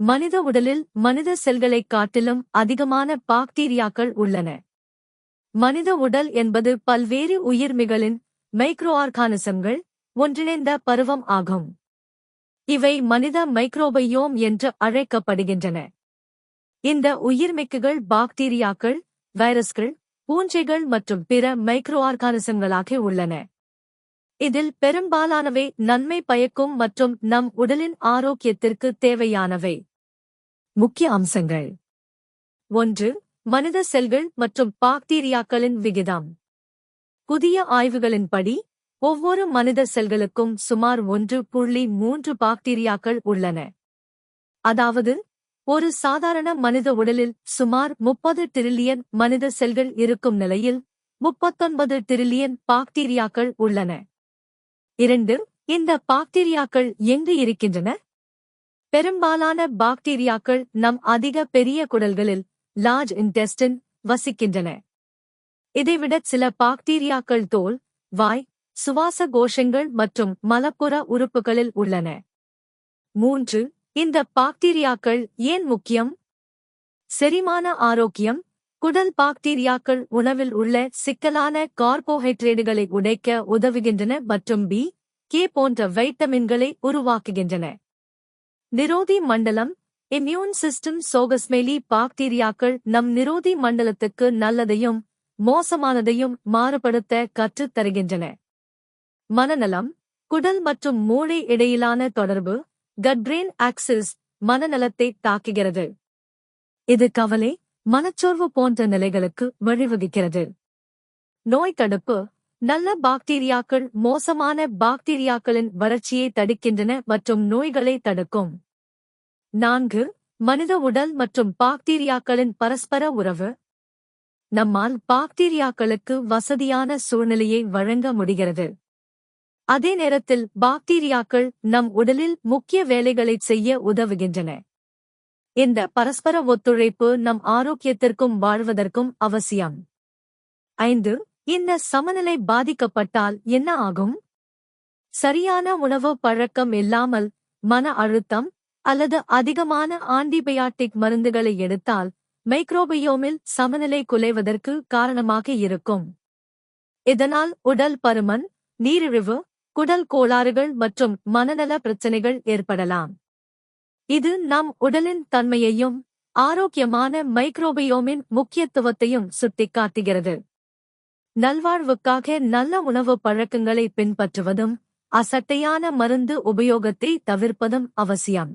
மனித உடலில் மனித செல்களைக் காட்டிலும் அதிகமான பாக்டீரியாக்கள் உள்ளன. மனித உடல் என்பது பல்வேறு உயிர்மிகளின் மைக்ரோ ஆர்கானிசம்கள் ஒன்றிணைந்த பருவம் ஆகும். இவை மனித மைக்ரோபையோம் என்று அழைக்கப்படுகின்றன. இந்த உயிர்மிக்குகள் பாக்டீரியாக்கள், வைரஸ்கள், பூஞ்சைகள் மற்றும் பிற மைக்ரோ ஆர்கானிசங்களாக உள்ளன. இதில் பெரும்பாலானவை நன்மை பயக்கும் மற்றும் நம் உடலின் ஆரோக்கியத்திற்கு தேவையானவை. முக்கிய அம்சங்கள். 1. மனித செல்கள் மற்றும் பாக்டீரியாக்களின் விகிதம். புதிய ஆய்வுகளின்படி ஒவ்வொரு மனித செல்களுக்கும் சுமார் 1.3 பாக்டீரியாக்கள் உள்ளன. அதாவது ஒரு சாதாரண மனித உடலில் சுமார் 30 டிரில்லியன் மனித செல்கள் இருக்கும் நிலையில் 39 டிரில்லியன் பாக்டீரியாக்கள் உள்ளன. 2. இந்த பாக்டீரியாக்கள் எங்கு இருக்கின்றன? பெரும்பாலான பாக்டீரியாக்கள் நம் அதிக பெரிய குடல்களில் லார்ஜ் இன்டெஸ்டின் வசிக்கின்றன. இதைவிட சில பாக்டீரியாக்கள் தோல், வாய், சுவாச கோஷங்கள் மற்றும் மலப்புற உறுப்புகளில் உள்ளன. 3. இந்த பாக்டீரியாக்கள் ஏன் முக்கியம்? செரிமான ஆரோக்கியம். குடல் பாக்டீரியாக்கள் உணவில் உள்ள சிக்கலான கார்போஹைட்ரேட்டுகளை உடைக்க உதவுகின்றன மற்றும் பி, கே போன்ற வைட்டமின்களை உருவாக்குகின்றன. நிரோதி மண்டலம். Immune system. சோகஸ்மெலி பாக்டீரியாக்கள் நம் நிரோதி மண்டலத்துக்கு நல்லதையும் மோசமானதையும் மாறுபடுத்த கற்றுத் தருகின்றன. மனநலம். குடல் மற்றும் மூளை இடையிலான தொடர்பு கட் பிரெயின் ஆக்சிஸ் மனநலத்தை தாக்குகிறது. இது கவலை, மனச்சோர்வு போன்ற நிலைகளுக்கு வழிவகுக்கிறது. நோய் தடுப்பு. நல்ல பாக்டீரியாக்கள் மோசமான பாக்டீரியாக்களின் வளர்ச்சியை தடுக்கின்றன மற்றும் நோய்களை தடுக்கும். 4. மனித உடல் மற்றும் பாக்டீரியாக்களின் பரஸ்பர உறவு. நம்மால் பாக்டீரியாக்களுக்கு வசதியான சூழ்நிலையை வழங்க முடிகிறது. அதே நேரத்தில் பாக்டீரியாக்கள் நம் உடலில் முக்கிய வேலைகளைச் செய்ய உதவுகின்றன. இந்த பரஸ்பர ஒத்துழைப்பு நம் ஆரோக்கியத்திற்கும் வாழ்வதற்கும் அவசியம். 5. இந்த சமநிலை பாதிக்கப்பட்டால் என்ன ஆகும்? சரியான உணவு பழக்கம் இல்லாமல், மன அழுத்தம் அல்லது அதிகமான ஆன்டிபயாட்டிக் மருந்துகளை எடுத்தால் மைக்ரோபயோமில் சமநிலை குலைவதற்கு காரணமாக இருக்கும். இதனால் உடல் பருமன், நீரிழிவு, குடல் கோளாறுகள் மற்றும் மனநல பிரச்சினைகள் ஏற்படலாம். இது நம் உடலின் தன்மையையும் ஆரோக்கியமான மைக்ரோபயோமின் முக்கியத்துவத்தையும் சுட்டிக்காட்டுகிறது. நல்வாழ்வுக்காக நல்ல உணவு பழக்கங்களை பின்பற்றுவதும் அசட்டையான மருந்து உபயோகத்தை தவிர்ப்பதும் அவசியம்.